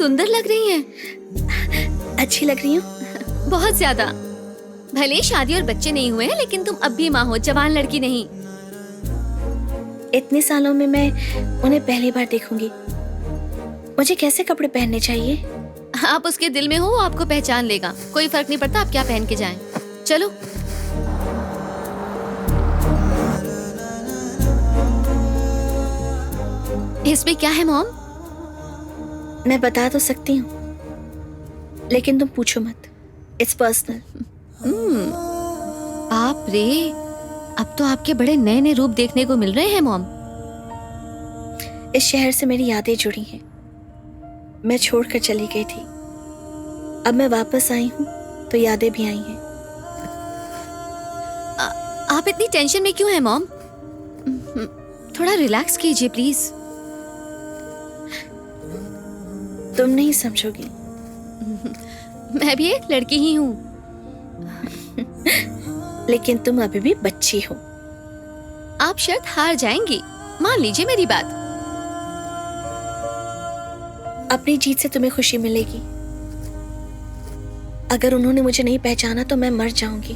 सुंदर लग रही हैं। अच्छी लग रही हूँ? बहुत ज्यादा। भले ही शादी और बच्चे नहीं हुए हैं, लेकिन तुम अब भी माँ हो, जवान लड़की नहीं। इतने सालों में मैं उन्हें पहली बार देखूंगी। मुझे कैसे कपड़े पहनने चाहिए? आप उसके दिल में हो, वो आपको पहचान लेगा। कोई फर्क नहीं पड़ता आप क्या पहन के जाएं। चलो। इसमें क्या है मॉम? मैं बता तो सकती हूँ, लेकिन तुम पूछो मत। It's personal. बाप रे, अब तो आपके बड़े नए नए रूप देखने को मिल रहे हैं मॉम। इस शहर से मेरी यादें जुड़ी हैं। मैं छोड़कर चली गई थी, अब मैं वापस आई हूँ तो यादें भी आई हैं। आप इतनी टेंशन में क्यों हैं मॉम? थोड़ा रिलैक्स कीजिए प्लीज। तुम नहीं समझोगी। मैं भी एक लड़की ही हूँ। लेकिन तुम अभी भी बच्ची हो। आप शर्त हार जाएंगी, मान लीजिए मेरी बात। अपनी जीत से तुम्हें खुशी मिलेगी। अगर उन्होंने मुझे नहीं पहचाना तो मैं मर जाऊंगी,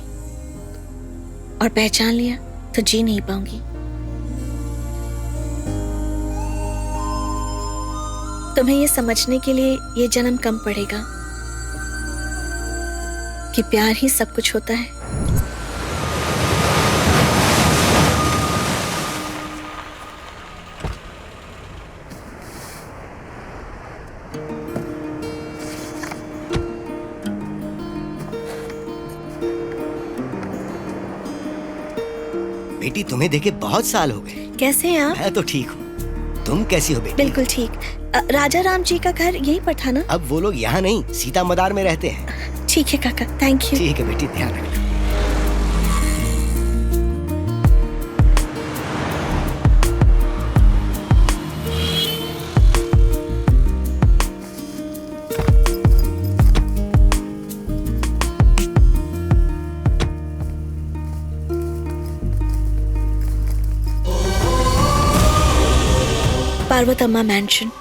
और पहचान लिया तो जी नहीं पाऊंगी। तुम्हें ये समझने के लिए ये जन्म कम पड़ेगा कि प्यार ही सब कुछ होता है। बेटी, तुम्हें देखे बहुत साल हो गए। कैसे हैं आप? मैं तो ठीक हूँ, तुम कैसी हो बेटी? बिल्कुल ठीक। राजा राम जी का घर यहीं पर था ना? अब वो लोग यहाँ नहीं, सीता मदार में रहते हैं। ठीक है काका, थैंक यू। ठीक है बेटी, ध्यान रखना। पार्वतम्मा मैंशन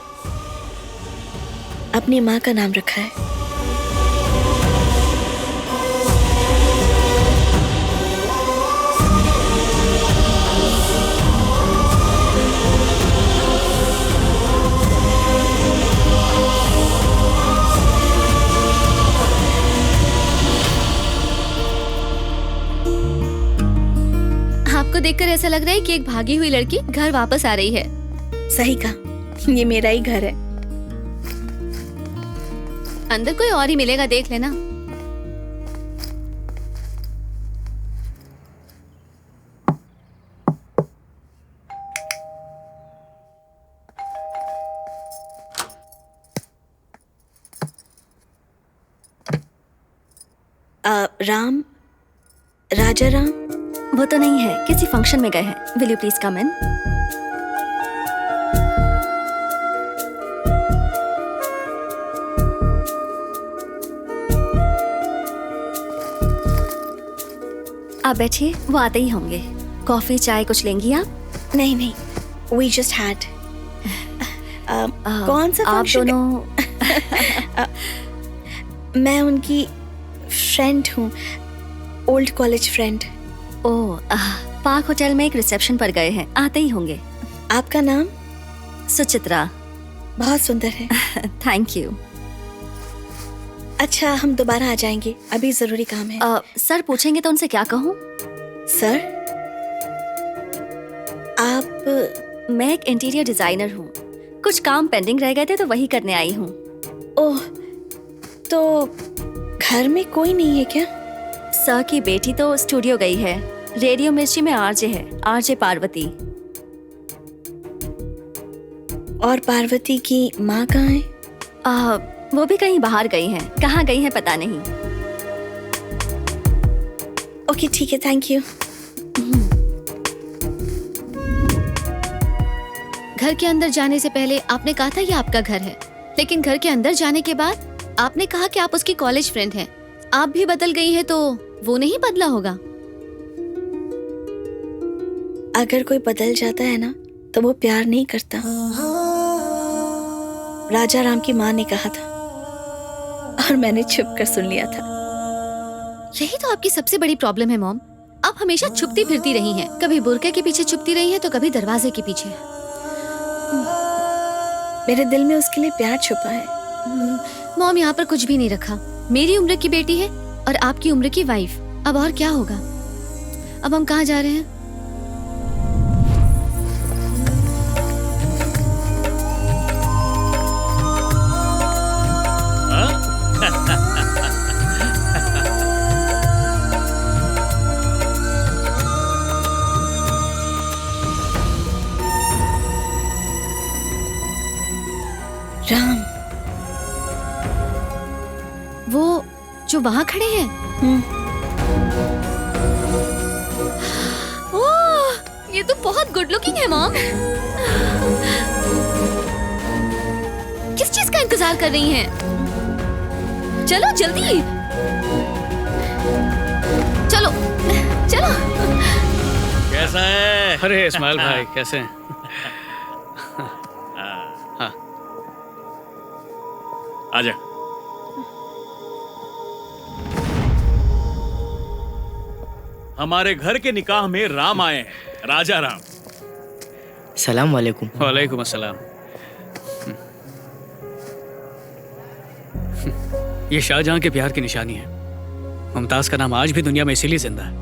अपनी माँ का नाम रखा है। आपको देखकर ऐसा लग रहा है कि एक भागी हुई लड़की घर वापस आ रही है। सही कहा, ये मेरा ही घर है। अंदर कोई और ही मिलेगा, देख लेना। राम, राजा राम? वो तो नहीं है, किसी फंक्शन में गए हैं। विल यू प्लीज कम इन? आप बैठिए, वो आते ही होंगे। कॉफी चाय कुछ लेंगी आप? नहीं नहीं, we just had। कौन सा आप फंक्शन? दोनों मैं उनकी फ्रेंड हूँ, ओल्ड कॉलेज फ्रेंड। ओह, पार्क होटल में एक रिसेप्शन पर गए हैं, आते ही होंगे। आपका नाम? सुचित्रा। बहुत सुंदर है। Thank you. अच्छा, हम दोबारा आ जाएंगे, अभी जरूरी काम है। सर पूछेंगे तो उनसे क्या कहूँ? सर, आप? मैं एक इंटीरियर डिजाइनर हूँ, कुछ काम पेंडिंग रह गए थे तो वही करने आई हूँ। ओह, तो घर में कोई नहीं है क्या? सर की बेटी तो स्टूडियो गई है। रेडियो मिर्ची में आरजे है, आरजे पार्वती। और पार्वती की माँ कहाँ है? वो भी कहीं बाहर गई हैं, कहाँ गई हैं पता नहीं। ओके ठीक है, थैंक यू। घर के अंदर जाने से पहले आपने कहा था ये आपका घर है, लेकिन घर के अंदर जाने के बाद आपने कहा कि आप उसकी कॉलेज फ्रेंड हैं। आप भी बदल गई हैं तो वो नहीं बदला होगा? अगर कोई बदल जाता है ना तो वो प्यार नहीं करता, राजा राम की माँ ने कहा था और मैंने छुप कर सुन लिया था। यही तो आपकी सबसे बड़ी प्रॉब्लम है मॉम। आप हमेशा छुपती फिरती रही हैं। कभी बुर्के के पीछे छुपती रही हैं तो कभी दरवाजे के पीछे। मेरे दिल में उसके लिए प्यार छुपा है। मॉम यहाँ पर कुछ भी नहीं रखा। मेरी उम्र की बेटी है और आपकी उम्र की वाइफ। अब और क्या होगा? अब हम कहाँ जा रहे हैं? राम, वो जो वहाँ खड़े हैं। ओह, ये तो बहुत गुड लुकिंग है मॉम। किस चीज का इंतजार कर रही हैं? चलो जल्दी, चलो चलो। कैसा है? अरे इस्माइल भाई कैसे हैं? हाँ आजा। हमारे घर के निकाह में राम आए हैं, राजा राम। सलाम वालेकुम। वालेकुम अस्सलाम। ये शाहजहां के प्यार की निशानी है। मुमताज का नाम आज भी दुनिया में इसीलिए जिंदा है।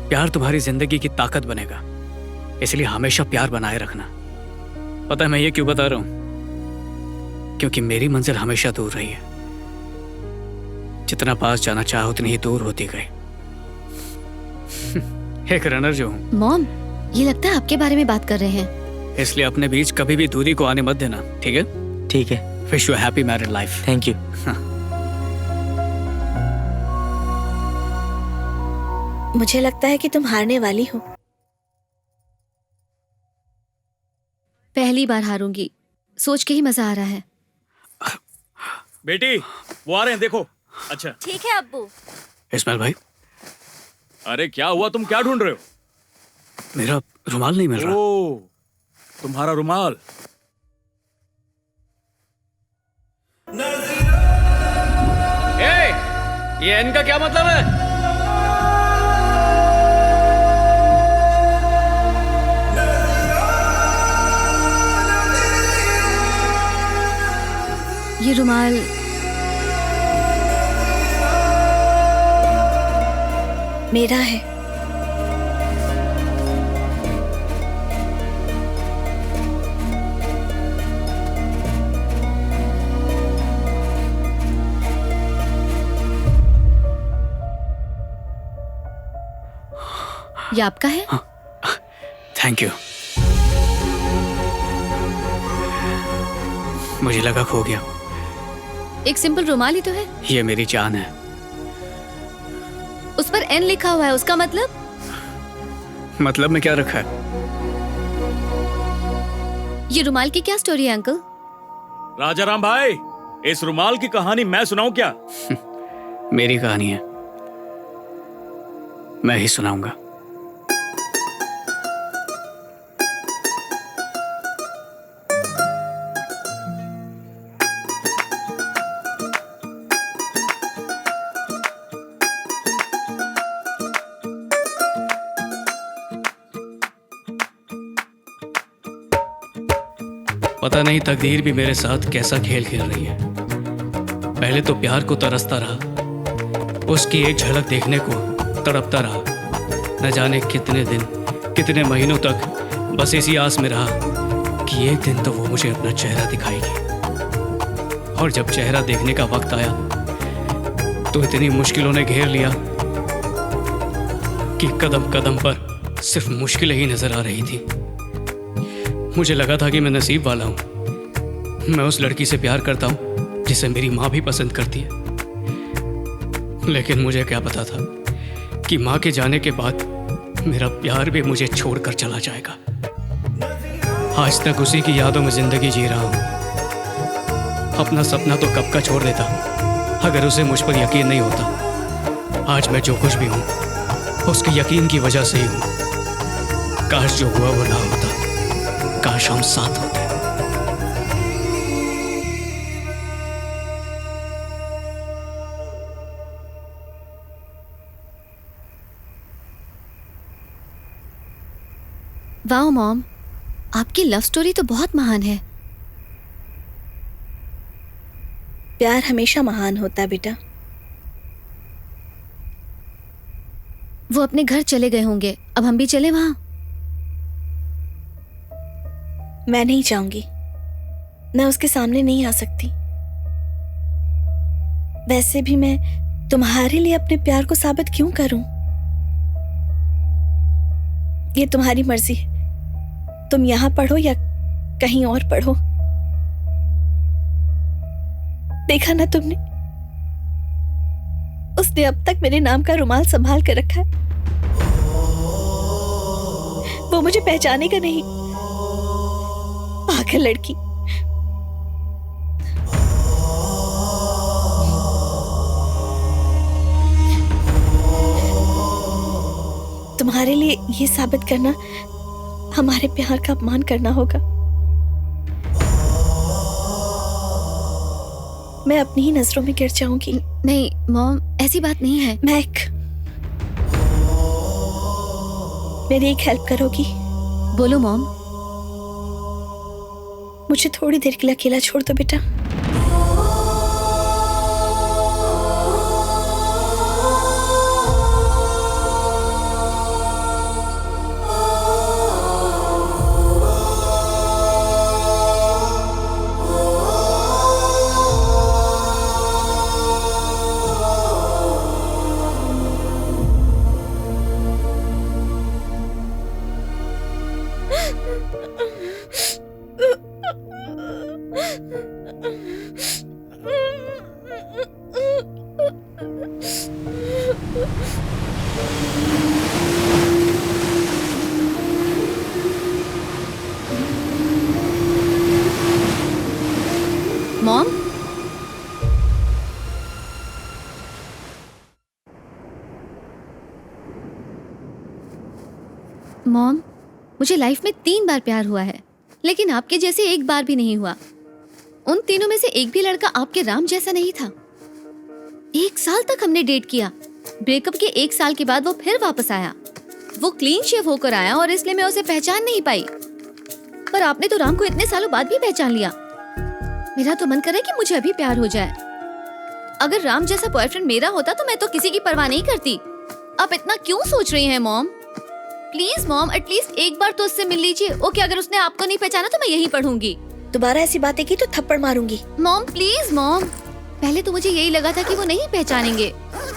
प्यार तुम्हारी जिंदगी की ताकत बनेगा, इसलिए हमेशा प्यार बनाए रखना। पता है मैं ये क्यों बता रहा हूं? क्योंकि मेरी मंजिल हमेशा दूर रही है। जितना पास जाना चाहा उतनी ही दूर होती गई। एक रनर जो हूं। मॉम, ये लगता है आपके बारे में बात कर रहे हैं। इसलिए अपने बीच कभी भी दूरी को आने मत देना, ठीक है? ठीक है। Wish you happy married life. Thank you. मुझे लगता है कि तुम हारने वाली हो। पहली बार हारूंगी, सोच के ही मजा आ रहा है। बेटी वो आ रहे हैं, देखो। अच्छा ठीक है अब्बू। इस्माइल भाई, अरे क्या हुआ? तुम क्या ढूंढ रहे हो? मेरा रुमाल नहीं मिल रहा। ओ, तुम्हारा रुमाल। ये एन का क्या मतलब है? ये रुमाल मेरा है। ये आपका है? Thank you. मुझे लगा खो गया। एक सिंपल रुमाल ही तो है। ये मेरी जान है। उस पर एन लिखा हुआ है, उसका मतलब? मतलब में क्या रखा है? ये रुमाल की क्या स्टोरी है अंकल? राजा राम भाई, इस रुमाल की कहानी मैं सुनाऊं क्या? मेरी कहानी है, मैं ही सुनाऊंगा। पता नहीं तकदीर भी मेरे साथ कैसा खेल खेल रही है। पहले तो प्यार को तरसता रहा, उसकी एक झलक देखने को तड़पता रहा। न जाने कितने दिन, कितने महीनों तक बस इसी आस में रहा कि एक दिन तो वो मुझे अपना चेहरा दिखाएगी। और जब चेहरा देखने का वक्त आया तो इतनी मुश्किलों ने घेर लिया कि कदम कदम पर सिर्फ मुश्किलें ही नजर आ रही थी। मुझे लगा था कि मैं नसीब वाला हूं। मैं उस लड़की से प्यार करता हूं जिसे मेरी माँ भी पसंद करती है। लेकिन मुझे क्या पता था कि माँ के जाने के बाद मेरा प्यार भी मुझे छोड़कर चला जाएगा। आज तक उसी की यादों में जिंदगी जी रहा हूं। अपना सपना तो कब का छोड़ देता अगर उसे मुझ पर यकीन नहीं होता। आज मैं जो कुछ भी हूं उसके यकीन की वजह से ही हूं। काश जो हुआ वो ना होता, काश हम साथ होते। वाह मॉम, आपकी लव स्टोरी तो बहुत महान है। प्यार हमेशा महान होता है बेटा। वो अपने घर चले गए होंगे, अब हम भी चले वहां? मैं नहीं चाहूंगी, मैं उसके सामने नहीं आ सकती। वैसे भी मैं तुम्हारे लिए अपने प्यार को साबित क्यों करूं? ये तुम्हारी मर्जी है, तुम यहां पढ़ो या कहीं और पढ़ो। देखा ना तुमने, उसने अब तक मेरे नाम का रुमाल संभाल कर रखा है। वो मुझे पहचानेगा नहीं, पागल लड़की। तुम्हारे लिए ये साबित करना हमारे प्यार का अपमान करना होगा। मैं अपनी ही नजरों में गिर जाऊंगी। नहीं मॉम, ऐसी बात नहीं है। महक, मेरी एक हेल्प करोगी? बोलो मॉम। मुझे थोड़ी देर के लिए अकेला छोड़ दो बेटा। मॉम, मॉम, मुझे लाइफ में 3 बार प्यार हुआ है, लेकिन आपके जैसे एक बार भी नहीं हुआ। उन तीनों में से एक भी लड़का आपके राम जैसा नहीं था। 1 साल तक हमने डेट किया। ब्रेकअप के 1 साल के बाद वो फिर वापस आया। वो क्लीन शेव होकर आया और इसलिए मैं उसे पहचान नहीं पाई। पर आपने तो राम को इतने सालों बाद भी पहचान लिया। मेरा तो मन कर रहा है कि मुझे अभी प्यार हो जाए। अगर राम जैसा बॉयफ्रेंड मेरा होता तो मैं तो किसी की परवाह नहीं करती। आप इतना क्यों सोच रही हैं मॉम? प्लीज मॉम, एटलीस्ट एक बार तो उससे मिल लीजिए। ओके, अगर उसने आपको नहीं पहचाना तो मैं यहीं पढ़ूंगी। दोबारा ऐसी बातें की तो थप्पड़ मारूंगी। मॉम प्लीज मॉम, पहले तो मुझे यही लगा था कि वो नहीं पहचानेंगे।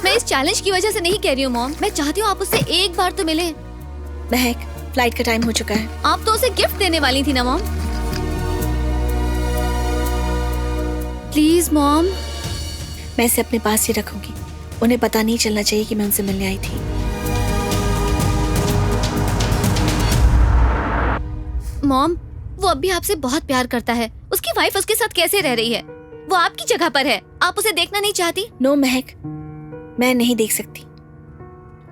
मैं इस चैलेंज की वजह से नहीं कह रही हूँ मॉम, मैं चाहती हूँ आप उससे एक बार तो मिले। महक, फ्लाइट का टाइम हो चुका है। आप तो उसे गिफ्ट देने वाली थी ना मॉम। Please mom. मैं इसे अपने पास ही रखूंगी। उन्हें पता नहीं चलना चाहिए कि मैं उनसे मिलने आई थी। मॉम, वो अब भी आपसे बहुत प्यार करता है। उसकी वाइफ उसके साथ कैसे रह रही है? वो आपकी जगह पर है, आप उसे देखना नहीं चाहती? नो महक, मैं नहीं देख सकती।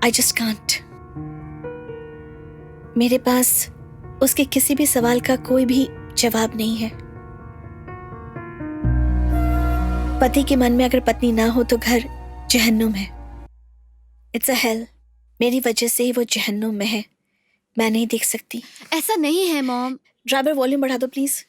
I just can't. मेरे पास उसके किसी भी सवाल का कोई भी जवाब नहीं है। पति के मन में अगर पत्नी ना हो तो घर जहन्नुम है। It's a hello. मेरी वजह से ही वो जहन्नुम में है। मैं नहीं देख सकती। ऐसा नहीं है मॉम। ड्राइवर, वॉल्यूम बढ़ा दो प्लीज।